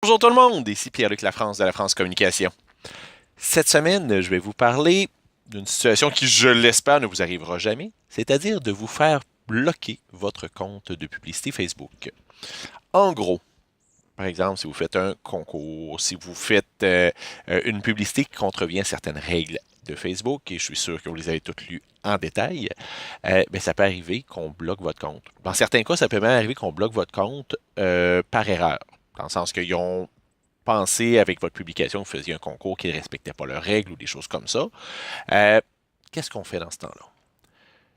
Bonjour tout le monde, ici Pierre-Luc Lafrance de la France Communication. Cette semaine, je vais vous parler d'une situation qui, je l'espère, ne vous arrivera jamais, c'est-à-dire de vous faire bloquer votre compte de publicité Facebook. En gros, par exemple, si vous faites un concours, si vous faites une publicité qui contrevient à certaines règles de Facebook, et je suis sûr que vous les avez toutes lues en détail, ben, ça peut arriver qu'on bloque votre compte. Dans certains cas, ça peut même arriver qu'on bloque votre compte par erreur, dans le sens qu'ils ont pensé avec votre publication que vous faisiez un concours qui ne respectait pas leurs règles ou des choses comme ça. Euh, Qu'est-ce qu'on fait dans ce temps-là?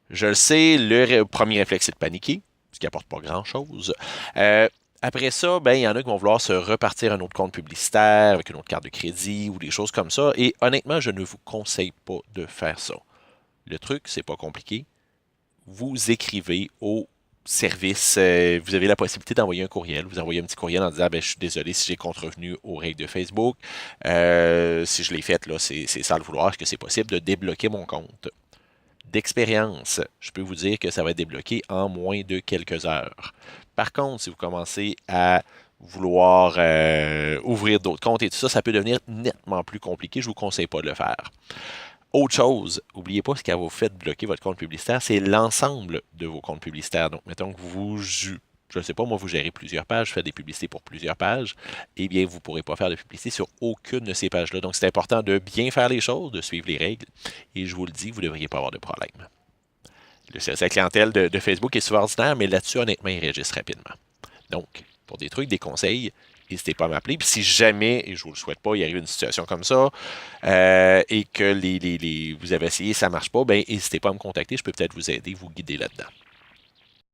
Je le sais, le premier réflexe, c'est de paniquer, ce qui n'apporte pas grand-chose. Euh, Après ça, ben, il y en a qui vont vouloir se repartir un autre compte publicitaire avec une autre carte de crédit ou des choses comme ça. Et honnêtement, je ne vous conseille pas de faire ça. Le truc, c'est pas compliqué. Vous écrivez au service, vous avez la possibilité d'envoyer un courriel. Vous envoyez un petit courriel en disant ben, je suis désolé si j'ai contrevenu aux règles de Facebook. Si je l'ai fait, là, c'est ça le vouloir. Est-ce que c'est possible de débloquer mon compte? D'expérience, je peux vous dire que ça va être débloqué en moins de quelques heures. Par contre, si vous commencez à vouloir ouvrir d'autres comptes et tout ça, ça peut devenir nettement plus compliqué. Je ne vous conseille pas de le faire. Autre chose, n'oubliez pas ce qui vous fait bloquer votre compte publicitaire, c'est l'ensemble de vos comptes publicitaires. Donc, mettons que je ne sais pas, moi, vous gérez plusieurs pages, je fais des publicités pour plusieurs pages, eh bien, vous ne pourrez pas faire de publicité sur aucune de ces pages-là. Donc, c'est important de bien faire les choses, de suivre les règles, et je vous le dis, vous ne devriez pas avoir de problème. Le service à la clientèle de Facebook est souvent ordinaire, mais là-dessus, honnêtement, ils réagissent rapidement. Donc, pour des trucs, des conseils, n'hésitez pas à m'appeler. Puis si jamais, et je ne vous le souhaite pas, il arrive une situation comme ça, et que vous avez essayé, ça ne marche pas, ben n'hésitez pas à me contacter, je peux peut-être vous aider, vous guider là-dedans.